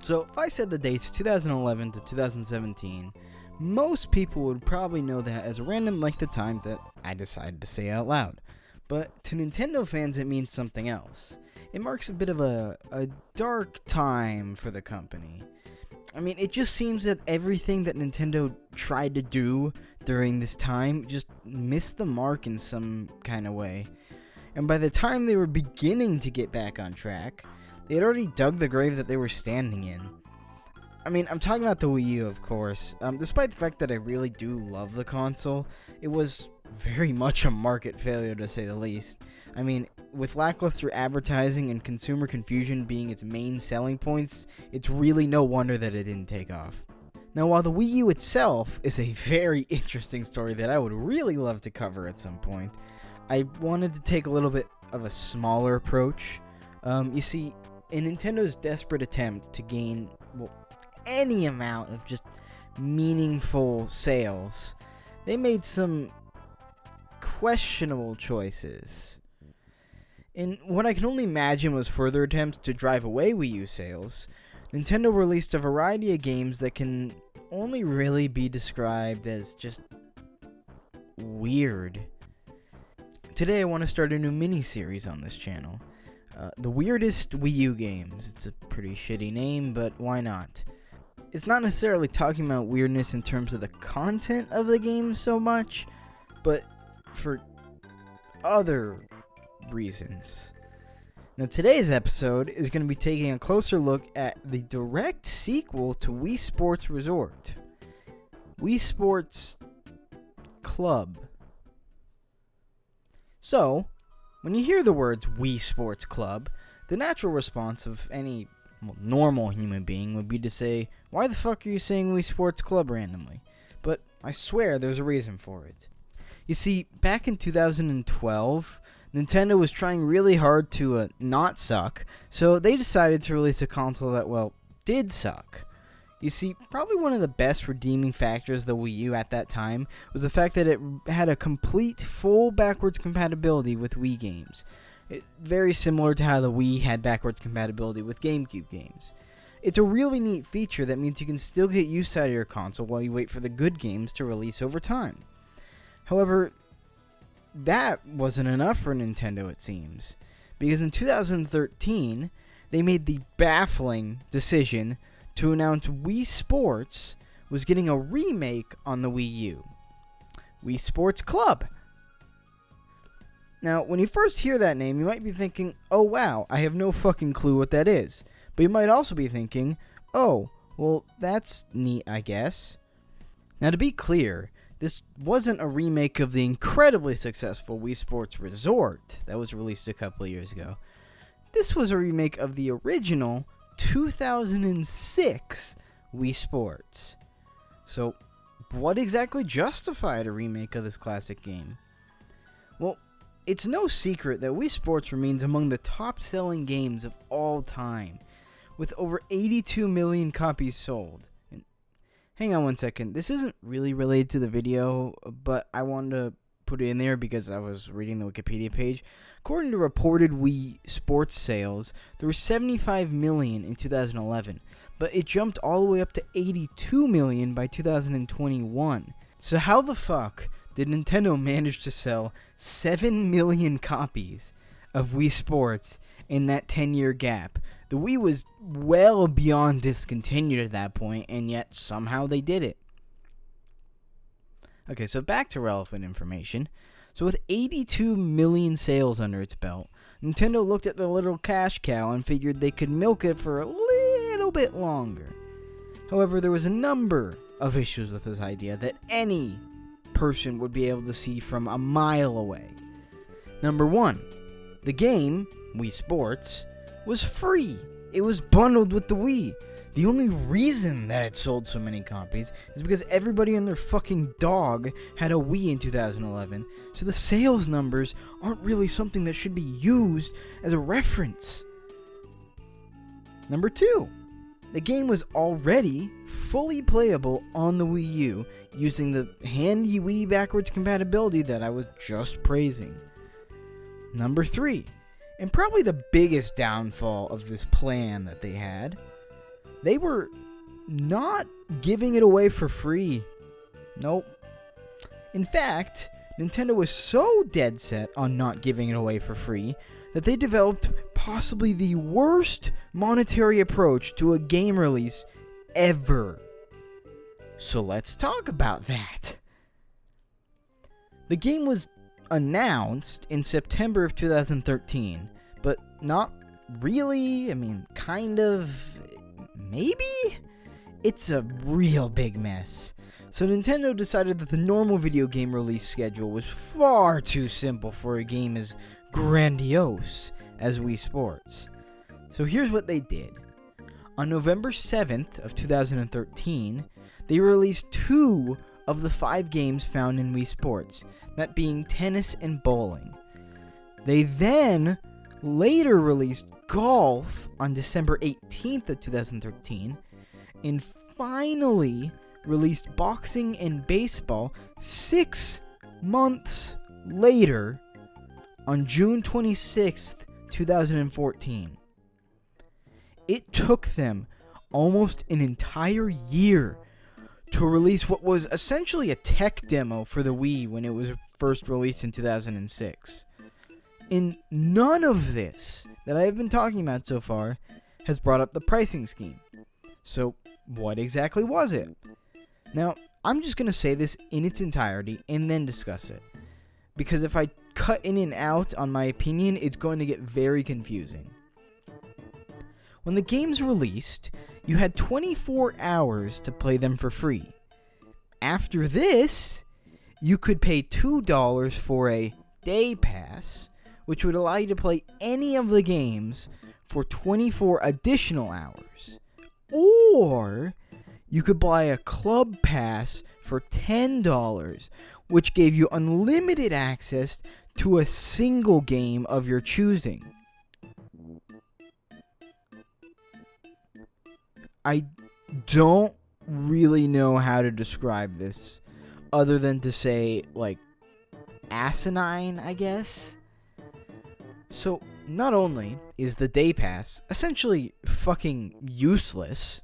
So if I said the dates 2011 to 2017, most people would probably know that as a random length of time that I decided to say out loud. But to Nintendo fans, it means something else. It marks a bit of a dark time for the company. I mean, it just seems that everything that Nintendo tried to do during this time just missed the mark in some kind of way. And by the time they were beginning to get back on track, they had already dug the grave that they were standing in. I mean, I'm talking about the Wii U, of course. Despite the fact that I really do love the console, it was very much a market failure, to say the least. I mean, with lackluster advertising and consumer confusion being its main selling points, it's really no wonder that it didn't take off. Now, while the Wii U itself is a very interesting story that I would really love to cover at some point, I wanted to take a little bit of a smaller approach. You see, in Nintendo's desperate attempt to gain, any amount of just meaningful sales, they made some questionable choices. In what I can only imagine was further attempts to drive away Wii U sales, Nintendo released a variety of games that can only really be described as just weird. Today I want to start a new mini-series on this channel. The Weirdest Wii U Games. It's a pretty shitty name, but why not? It's not necessarily talking about weirdness in terms of the content of the game so much, but for other reasons. Now, today's episode is going to be taking a closer look at the direct sequel to Wii Sports Resort, Wii Sports Club. So, when you hear the words Wii Sports Club, the natural response of any normal human being would be to say, why the fuck are you saying Wii Sports Club randomly? But I swear there's a reason for it. You see, back in 2012, Nintendo was trying really hard to not suck, so they decided to release a console that, did suck. You see, probably one of the best redeeming factors of the Wii U at that time was the fact that it had a complete, full backwards compatibility with Wii games. Very similar to how the Wii had backwards compatibility with GameCube games. It's a really neat feature that means you can still get use out of your console while you wait for the good games to release over time. However, that wasn't enough for Nintendo, it seems, because in 2013, they made the baffling decision to announce Wii Sports was getting a remake on the Wii U. Wii Sports Club. Now, when you first hear that name, you might be thinking, oh wow, I have no fucking clue what that is. But you might also be thinking, oh, well, that's neat, I guess. Now, to be clear, this wasn't a remake of the incredibly successful Wii Sports Resort that was released a couple of years ago. This was a remake of the original 2006 Wii Sports. So, what exactly justified a remake of this classic game? Well, it's no secret that Wii Sports remains among the top-selling games of all time, with over 82 million copies sold. And hang on one second, this isn't really related to the video, but I wanted to put it in there because I was reading the Wikipedia page. According to reported Wii Sports sales, there were 75 million in 2011, but it jumped all the way up to 82 million by 2021. So how the fuck did Nintendo manage to sell 7 million copies of Wii Sports in that 10-year gap? The Wii was well beyond discontinued at that point, and yet somehow they did it. Okay, so back to relevant information. So with 82 million sales under its belt, Nintendo looked at the little cash cow and figured they could milk it for a little bit longer. However, there was a number of issues with this idea that any person would be able to see from a mile away. Number one, the game, Wii Sports, was free. It was bundled with the Wii. The only reason that it sold so many copies is because everybody and their fucking dog had a Wii in 2011, so the sales numbers aren't really something that should be used as a reference. Number two, the game was already fully playable on the Wii U using the handy Wii backwards compatibility that I was just praising. Number three, and probably the biggest downfall of this plan that they had, they were not giving it away for free. Nope. In fact, Nintendo was so dead set on not giving it away for free that they developed possibly the worst monetary approach to a game release ever. So let's talk about that. The game was announced in September of 2013, but not really. I mean, kind of, maybe? It's a real big mess. So Nintendo decided that the normal video game release schedule was far too simple for a game as grandiose as Wii Sports. So here's what they did. On November 7th of 2013, they released 2 of the 5 games found in Wii Sports, that being tennis and bowling. They then later released golf on December 18th of 2013, and finally released boxing and baseball 6 months later on June 26th, 2014. It took them almost an entire year to release what was essentially a tech demo for the Wii when it was first released in 2006. And none of this that I have been talking about so far has brought up the pricing scheme. So, what exactly was it? Now, I'm just going to say this in its entirety and then discuss it. Because if I cut in and out on my opinion, it's going to get very confusing. When the games released, you had 24 hours to play them for free. After this, you could pay $2 for a day pass, which would allow you to play any of the games for 24 additional hours. Or you could buy a club pass for $10, which gave you unlimited access to a single game of your choosing. I don't really know how to describe this other than to say, like, asinine, I guess. So, not only is the day pass essentially fucking useless,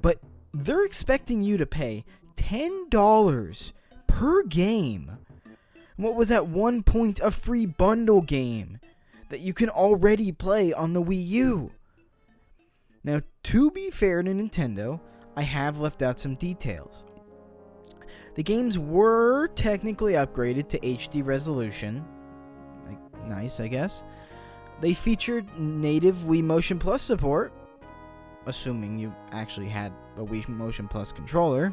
but they're expecting you to pay $10 per game. What was at one point a free bundle game that you can already play on the Wii U. Now, to be fair to Nintendo, I have left out some details. The games were technically upgraded to HD resolution. Like, nice, I guess. They featured native Wii Motion Plus support, assuming you actually had a Wii Motion Plus controller.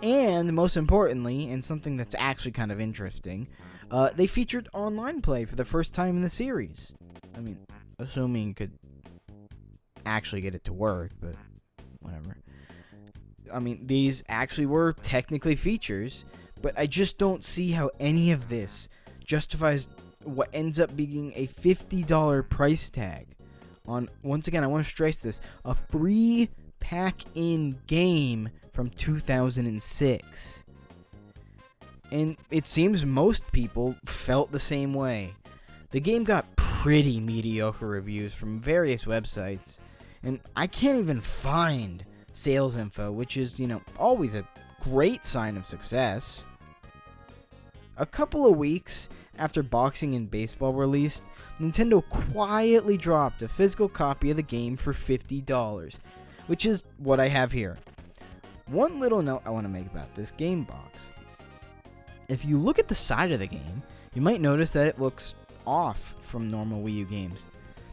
And, most importantly, and something that's actually kind of interesting, they featured online play for the first time in the series. I mean, assuming you could actually get it to work, but whatever. I mean, these actually were technically features, but I just don't see how any of this justifies what ends up being a $50 price tag on, once again, I want to stress this, a free pack-in game from 2006. And it seems most people felt the same way. The game got pretty mediocre reviews from various websites, and I can't even find sales info, which is, always a great sign of success. A couple of weeks after boxing and baseball released, Nintendo quietly dropped a physical copy of the game for $50, which is what I have here. One little note I want to make about this game box. If you look at the side of the game, you might notice that it looks off from normal Wii U games.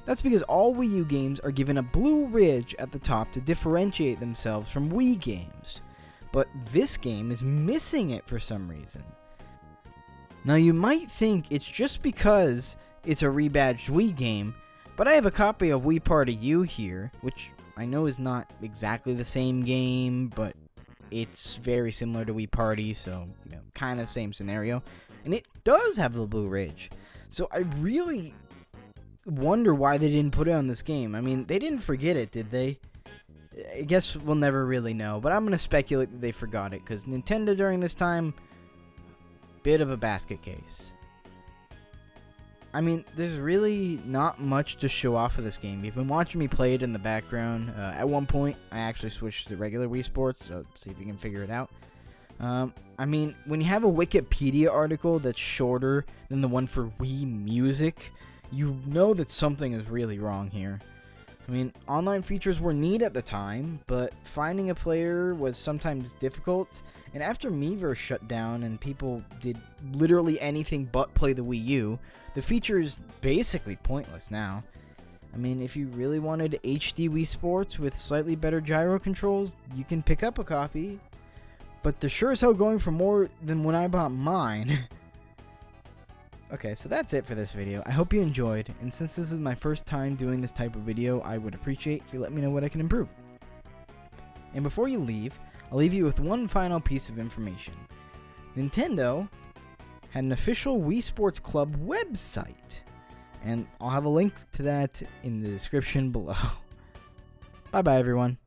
That's because all Wii U games are given a blue ridge at the top to differentiate themselves from Wii games. But this game is missing it for some reason. Now you might think it's just because it's a rebadged Wii game, but I have a copy of Wii Party U here, which I know is not exactly the same game, but it's very similar to Wii Party, so kind of same scenario. And it does have the blue ridge. So I really wonder why they didn't put it on this game. I mean, they didn't forget it, did they? I guess we'll never really know, but I'm going to speculate that they forgot it, because Nintendo during this time, bit of a basket case. I mean, there's really not much to show off of this game. You've been watching me play it in the background. At one point, I actually switched to regular Wii Sports, so see if you can figure it out. I mean, when you have a Wikipedia article that's shorter than the one for Wii Music, you know that something is really wrong here. I mean, online features were neat at the time, but finding a player was sometimes difficult, and after Miiverse shut down and people did literally anything but play the Wii U, the feature is basically pointless now. I mean, if you really wanted HD Wii Sports with slightly better gyro controls, you can pick up a copy, but they're sure as hell going for more than when I bought mine. Okay, so that's it for this video. I hope you enjoyed, and since this is my first time doing this type of video, I would appreciate if you let me know what I can improve. And before you leave, I'll leave you with one final piece of information. Nintendo had an official Wii Sports Club website, and I'll have a link to that in the description below. Bye bye everyone.